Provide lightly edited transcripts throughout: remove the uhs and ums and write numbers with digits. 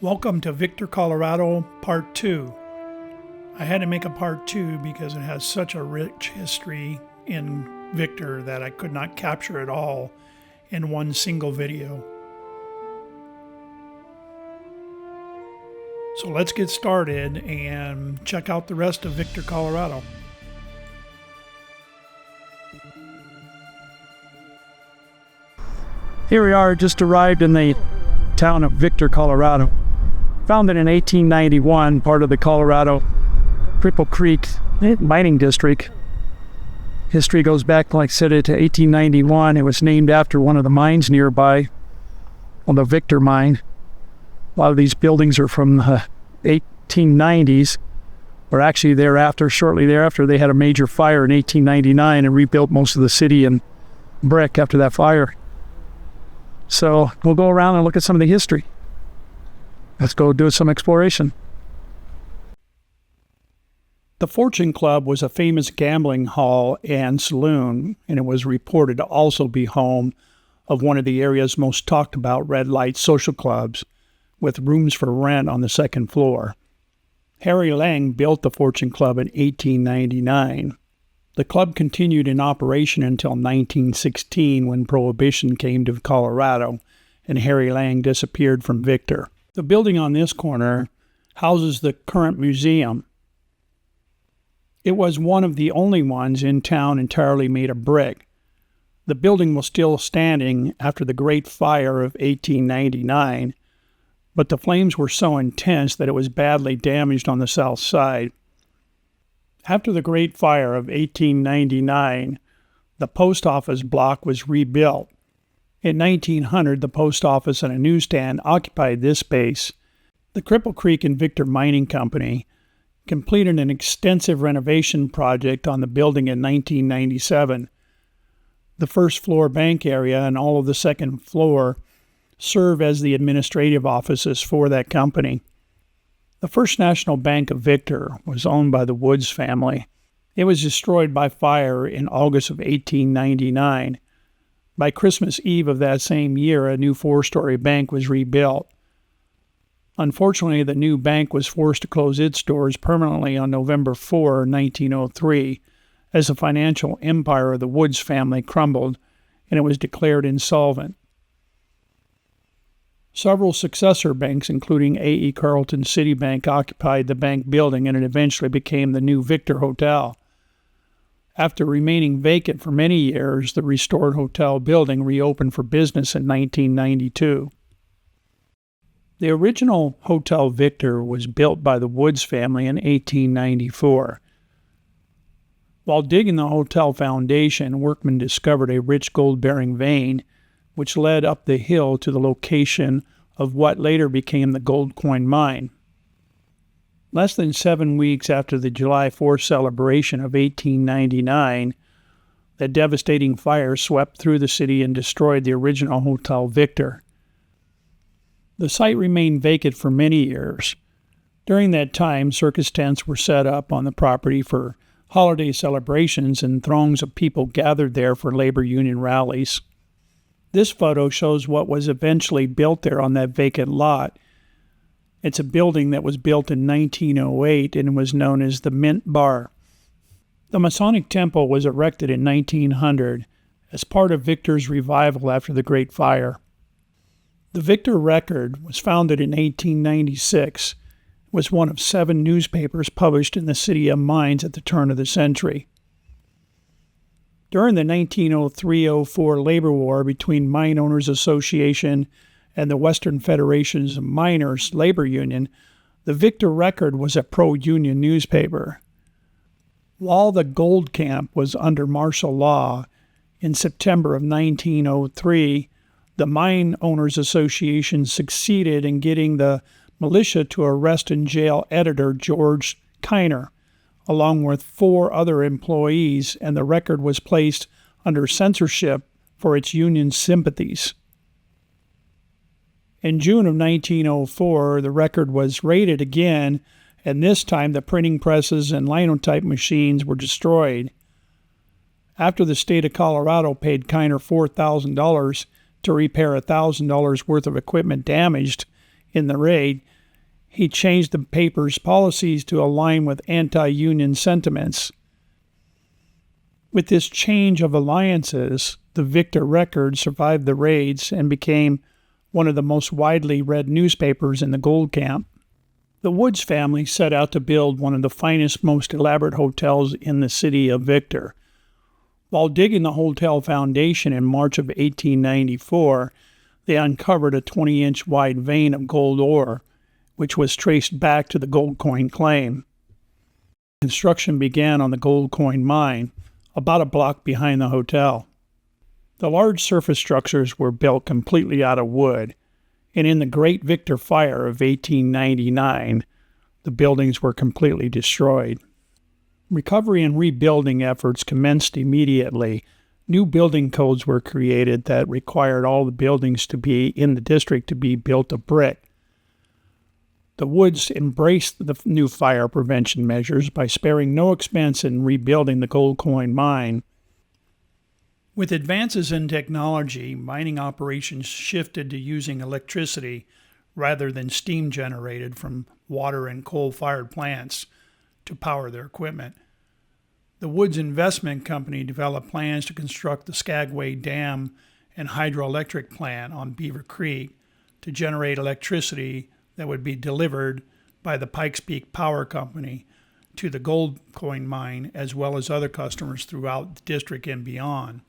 Welcome to Victor, Colorado, Part 2. I had to make a Part 2 because it has such a rich history in Victor that I could not capture it all in one single video. So let's get started and check out the rest of Victor, Colorado. Here we are, just arrived in the town of Victor, Colorado. Founded in 1891, part of the Colorado Cripple Creek mining district. History goes back, like I said, to 1891. It was named after one of the mines nearby, the Victor mine. A lot of these buildings are from the 1890s, or actually thereafter, shortly thereafter, they had a major fire in 1899 and rebuilt most of the city in brick after that fire. So we'll go around and look at some of the history. Let's go do some exploration. The Fortune Club was a famous gambling hall and saloon, and it was reported to also be home of one of the area's most talked about red light social clubs, with rooms for rent on the second floor. Harry Lang built the Fortune Club in 1899. The club continued in operation until 1916 when Prohibition came to Colorado and Harry Lang disappeared from Victor. The building on this corner houses the current museum. It was one of the only ones in town entirely made of brick. The building was still standing after the Great Fire of 1899, but the flames were so intense that it was badly damaged on the south side. After the Great Fire of 1899, the post office block was rebuilt. In 1900, the post office and a newsstand occupied this space. The Cripple Creek and Victor Mining Company completed an extensive renovation project on the building in 1997. The first floor bank area and all of the second floor serve as the administrative offices for that company. The First National Bank of Victor was owned by the Woods family. It was destroyed by fire in August of 1899. By Christmas Eve of that same year, a new four-story bank was rebuilt. Unfortunately, the new bank was forced to close its doors permanently on November 4, 1903, as the financial empire of the Woods family crumbled and it was declared insolvent. Several successor banks, including A.E. Carlton Citibank, occupied the bank building, and it eventually became the new Victor Hotel. After remaining vacant for many years, the restored hotel building reopened for business in 1992. The original Hotel Victor was built by the Woods family in 1894. While digging the hotel foundation, workmen discovered a rich gold-bearing vein, which led up the hill to the location of what later became the gold coin mine. Less than 7 weeks after the July 4th celebration of 1899, the devastating fire swept through the city and destroyed the original Hotel Victor. The site remained vacant for many years. During that time, circus tents were set up on the property for holiday celebrations, and throngs of people gathered there for labor union rallies. This photo shows what was eventually built there on that vacant lot. It's a building that was built in 1908 and was known as the Mint Bar. The Masonic Temple was erected in 1900 as part of Victor's revival after the Great Fire. The Victor Record was founded in 1896, was one of 7 newspapers published in the city of mines at the turn of the century. During the 1903-04 labor war between Mine Owners Association and the Western Federations of Miners Labor Union, the Victor Record was a pro-union newspaper. While the Gold Camp was under martial law, in September of 1903, the Mine Owners Association succeeded in getting the militia to arrest and jail editor George Kiner, along with 4 other employees, and the Record was placed under censorship for its union sympathies. In June of 1904, the Record was raided again, and this time the printing presses and linotype machines were destroyed. After the state of Colorado paid Kiner $4,000 to repair $1,000 worth of equipment damaged in the raid, he changed the paper's policies to align with anti-union sentiments. With this change of alliances, the Victor Record survived the raids and became one of the most widely read newspapers in the gold camp. The Woods family set out to build one of the finest, most elaborate hotels in the city of Victor. While digging the hotel foundation in March of 1894, they uncovered a 20-inch wide vein of gold ore, which was traced back to the gold coin claim. Construction began on the gold coin mine, about a block behind the hotel. The large surface structures were built completely out of wood, and in the Great Victor Fire of 1899, the buildings were completely destroyed. Recovery and rebuilding efforts commenced immediately. New building codes were created that required all the buildings to be in the district to be built of brick. The Woods embraced the new fire prevention measures by sparing no expense in rebuilding the gold coin mine. With advances in technology, mining operations shifted to using electricity rather than steam generated from water and coal-fired plants to power their equipment. The Woods Investment Company developed plans to construct the Skagway Dam and hydroelectric plant on Beaver Creek to generate electricity that would be delivered by the Pikes Peak Power Company to the gold coin mine as well as other customers throughout the district and beyond.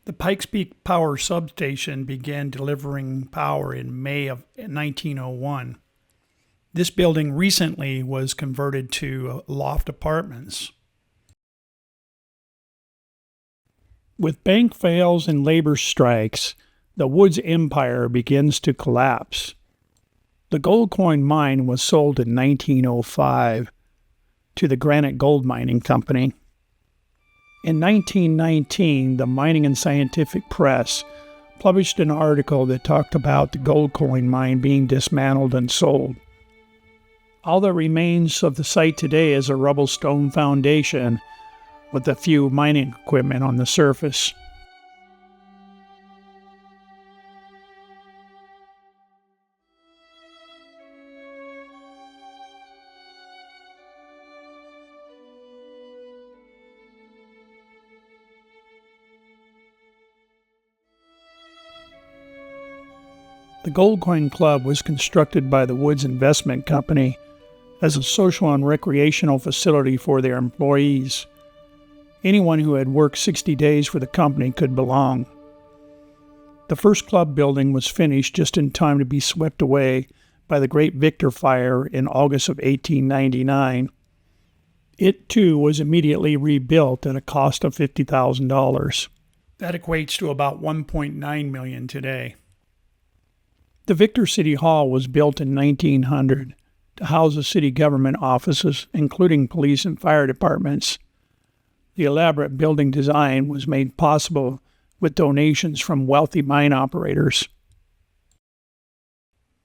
The Pikes Peak Power Substation began delivering power in May of 1901. This building recently was converted to loft apartments. With bank fails and labor strikes, the Woods empire begins to collapse. The gold coin mine was sold in 1905 to the Granite Gold Mining Company. In 1919, the Mining and Scientific Press published an article that talked about the gold coin mine being dismantled and sold. All that remains of the site today is a rubble stone foundation with a few mining equipment on the surface. The Gold Coin Club was constructed by the Woods Investment Company as a social and recreational facility for their employees. Anyone who had worked 60 days for the company could belong. The first club building was finished just in time to be swept away by the Great Victor Fire in August of 1899. It, too, was immediately rebuilt at a cost of $50,000. That equates to about $1.9 million today. The Victor City Hall was built in 1900 to house the city government offices, including police and fire departments. The elaborate building design was made possible with donations from wealthy mine operators.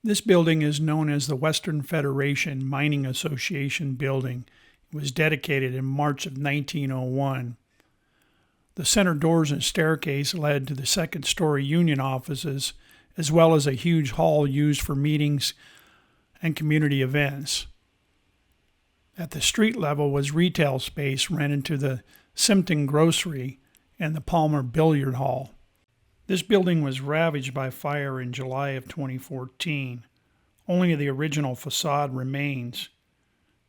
This building is known as the Western Federation Mining Association Building. It was dedicated in March of 1901. The center doors and staircase led to the second-story union offices, as well as a huge hall used for meetings and community events. At the street level was retail space rented to the Simpton Grocery and the Palmer Billiard Hall. This building was ravaged by fire in July of 2014. Only the original facade remains.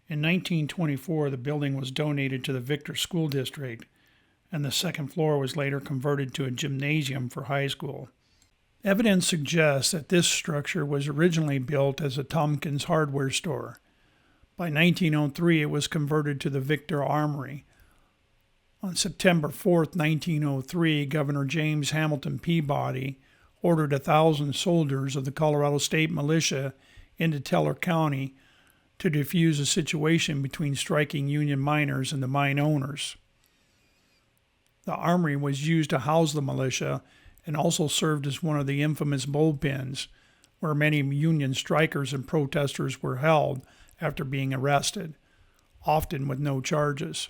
In 1924, the building was donated to the Victor School District, and the second floor was later converted to a gymnasium for high school. Evidence suggests that this structure was originally built as a Tompkins hardware store. By 1903, it was converted to the Victor Armory. On September 4, 1903, Governor James Hamilton Peabody ordered 1,000 soldiers of the Colorado State Militia into Teller County to defuse a situation between striking Union miners and the mine owners. The armory was used to house the militia and also served as one of the infamous bullpens, where many Union strikers and protesters were held after being arrested, often with no charges.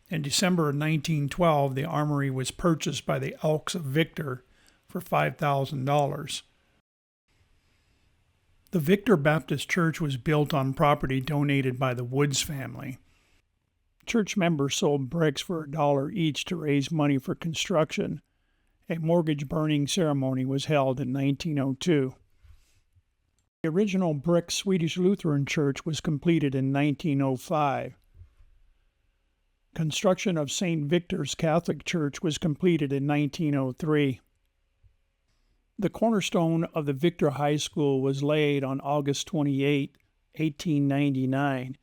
In December of 1912, the armory was purchased by the Elks of Victor for $5,000. The Victor Baptist Church was built on property donated by the Woods family. Church members sold bricks for $1 each to raise money for construction. A mortgage burning ceremony was held in 1902. The original brick Swedish Lutheran Church was completed in 1905. Construction of St. Victor's Catholic Church was completed in 1903. The cornerstone of the Victor High School was laid on August 28, 1899,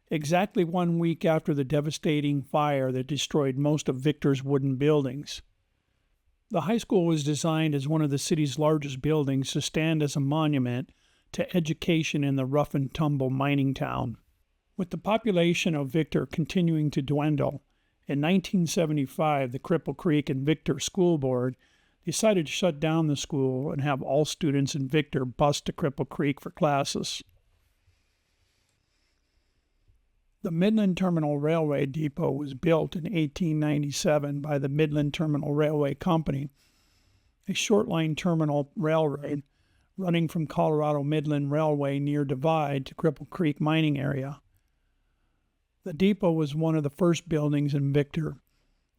exactly 1 week after the devastating fire that destroyed most of Victor's wooden buildings. The high school was designed as one of the city's largest buildings to stand as a monument to education in the rough-and-tumble mining town. With the population of Victor continuing to dwindle, in 1975 the Cripple Creek and Victor School Board decided to shut down the school and have all students in Victor bus to Cripple Creek for classes. The Midland Terminal Railway Depot was built in 1897 by the Midland Terminal Railway Company, a short-line terminal railroad running from Colorado Midland Railway near Divide to Cripple Creek mining area. The depot was one of the first buildings in Victor.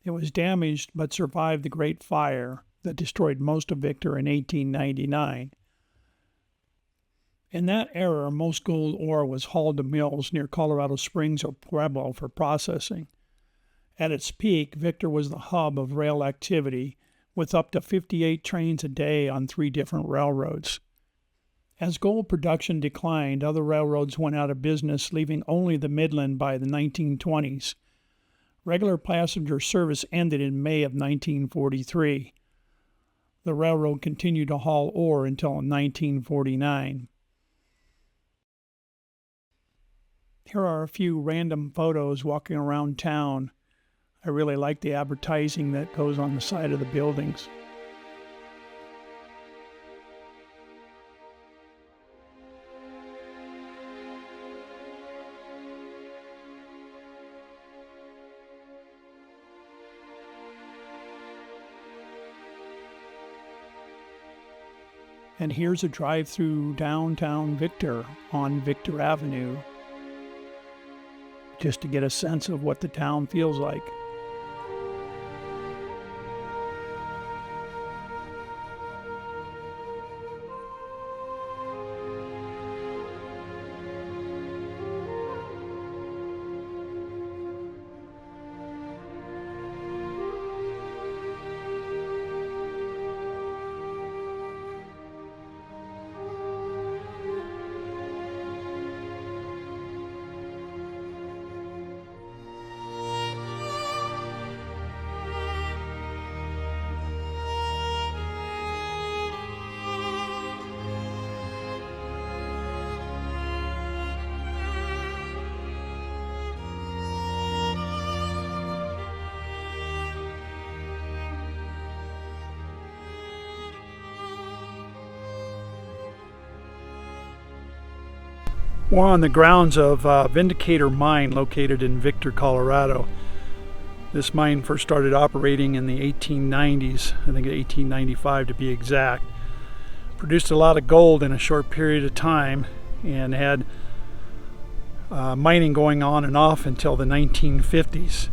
It was damaged but survived the Great Fire that destroyed most of Victor in 1899. In that era, most gold ore was hauled to mills near Colorado Springs or Pueblo for processing. At its peak, Victor was the hub of rail activity, with up to 58 trains a day on 3 different railroads. As gold production declined, other railroads went out of business, leaving only the Midland by the 1920s. Regular passenger service ended in May of 1943. The railroad continued to haul ore until 1949. Here are a few random photos walking around town. I really like the advertising that goes on the side of the buildings. And here's a drive through downtown Victor on Victor Avenue, just to get a sense of what the town feels like. We're on the grounds of Vindicator mine located in Victor, Colorado. This mine first started operating in the 1890s, I think 1895 to be exact. Produced a lot of gold in a short period of time and had mining going on and off until the 1950s.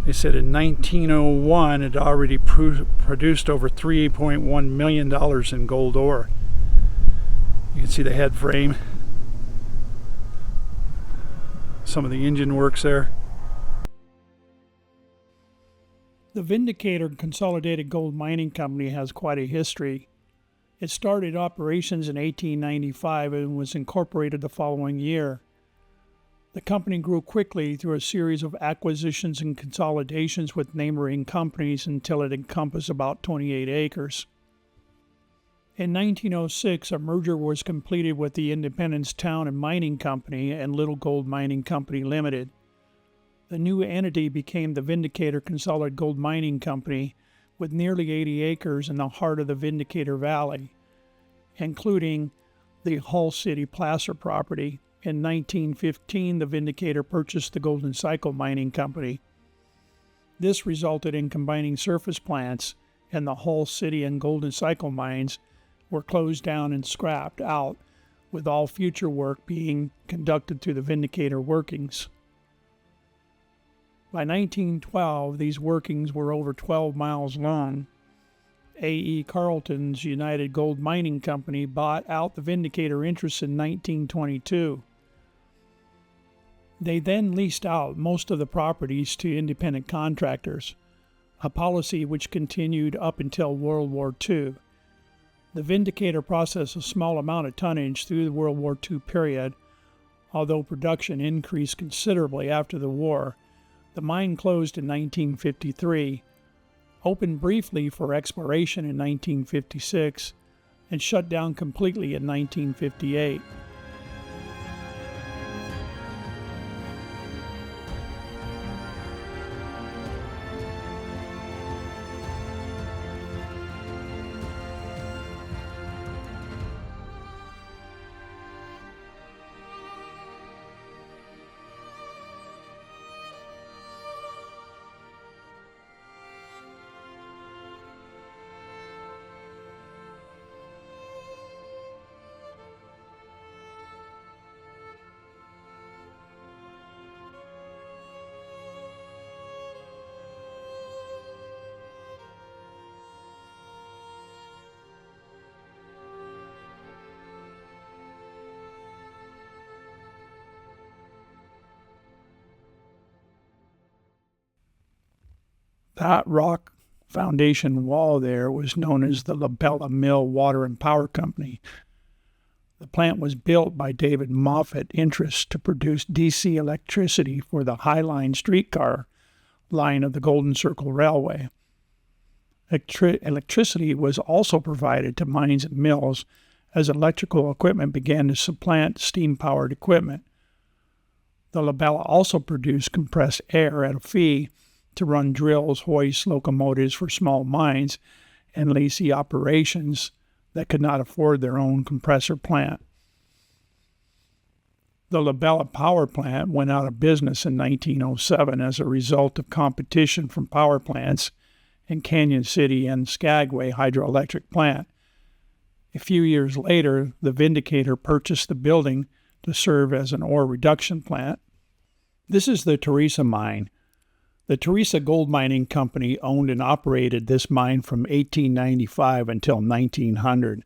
They said in 1901 it already produced over $3.1 million in gold ore. You can see the head frame. Some of the engine works there. The Vindicator Consolidated Gold Mining Company has quite a history. It started operations in 1895 and was incorporated the following year. The company grew quickly through a series of acquisitions and consolidations with neighboring companies until it encompassed about 28 acres. In 1906, a merger was completed with the Independence Town and Mining Company and Little Gold Mining Company Limited. The new entity became the Vindicator Consolidated Gold Mining Company with nearly 80 acres in the heart of the Vindicator Valley, including the Hull City Placer property. In 1915, the Vindicator purchased the Golden Cycle Mining Company. This resulted in combining surface plants, and the Hull City and Golden Cycle mines were closed down and scrapped out with all future work being conducted through the Vindicator workings. By 1912, these workings were over 12 miles long. A.E. Carleton's United Gold Mining Company bought out the Vindicator interests in 1922. They then leased out most of the properties to independent contractors, a policy which continued up until World War II. The Vindicator processed a small amount of tonnage through the World War II period, although production increased considerably after the war. The mine closed in 1953, opened briefly for exploration in 1956, and shut down completely in 1958. That rock foundation wall there was known as the La Bella Mill Water and Power Company. The plant was built by David Moffett Interests to produce DC electricity for the High Line streetcar line of the Golden Circle Railway. Electricity was also provided to mines and mills as electrical equipment began to supplant steam-powered equipment. The La Bella also produced compressed air at a fee to run drills, hoists, locomotives for small mines and leasing operations that could not afford their own compressor plant. The La Bella Power Plant went out of business in 1907 as a result of competition from power plants in Canyon City and Skagway Hydroelectric Plant. A few years later, the Vindicator purchased the building to serve as an ore reduction plant. This is the Teresa Mine. The Teresa Gold Mining Company owned and operated this mine from 1895 until 1900.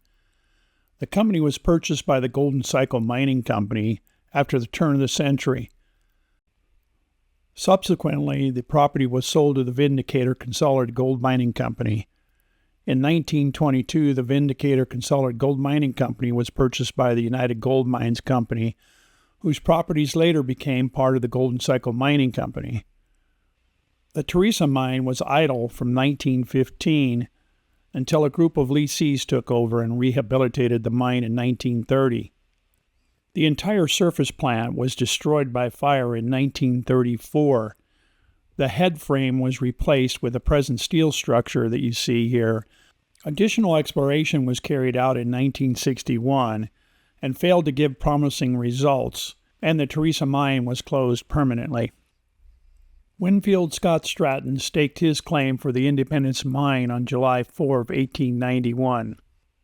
The company was purchased by the Golden Cycle Mining Company after the turn of the century. Subsequently, the property was sold to the Vindicator Consolidated Gold Mining Company. In 1922, the Vindicator Consolidated Gold Mining Company was purchased by the United Gold Mines Company, whose properties later became part of the Golden Cycle Mining Company. The Teresa mine was idle from 1915 until a group of lessees took over and rehabilitated the mine in 1930. The entire surface plant was destroyed by fire in 1934. The head frame was replaced with the present steel structure that you see here. Additional exploration was carried out in 1961 and failed to give promising results, and the Teresa mine was closed permanently. Winfield Scott Stratton staked his claim for the Independence Mine on July 4 of 1891.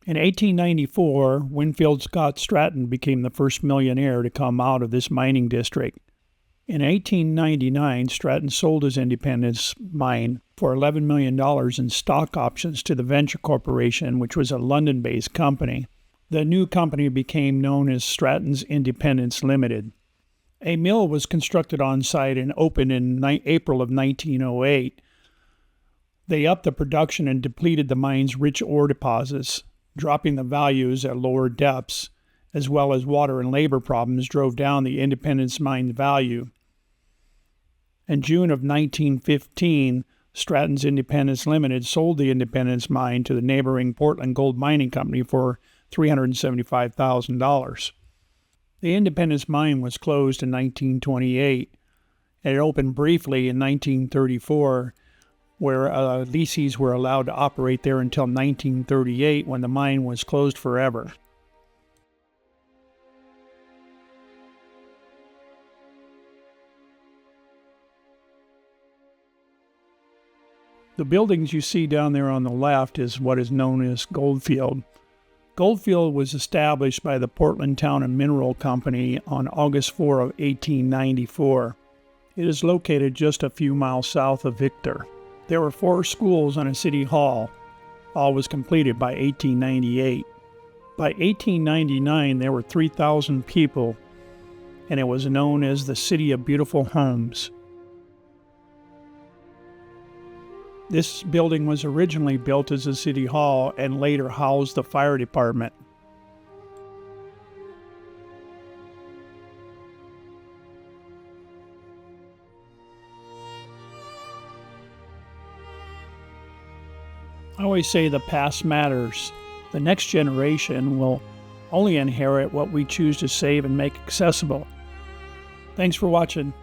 In 1894, Winfield Scott Stratton became the first millionaire to come out of this mining district. In 1899, Stratton sold his Independence Mine for $11 million in stock options to the Venture Corporation, which was a London-based company. The new company became known as Stratton's Independence Limited. A mill was constructed on site and opened in April of 1908. They upped the production and depleted the mine's rich ore deposits, dropping the values at lower depths, as well as water and labor problems drove down the Independence Mine value. In June of 1915, Stratton's Independence Limited sold the Independence Mine to the neighboring Portland Gold Mining Company for $375,000. The Independence Mine was closed in 1928, and it opened briefly in 1934, where lessees were allowed to operate there until 1938, when the mine was closed forever. The buildings you see down there on the left is what is known as Goldfield. Goldfield was established by the Portland Town and Mineral Company on August 4 of 1894. It is located just a few miles south of Victor. There were 4 schools and a city hall. All was completed by 1898. By 1899, there were 3,000 people, and it was known as the City of Beautiful Homes. This building was originally built as a city hall and later housed the fire department. I always say the past matters. The next generation will only inherit what we choose to save and make accessible. Thanks for watching.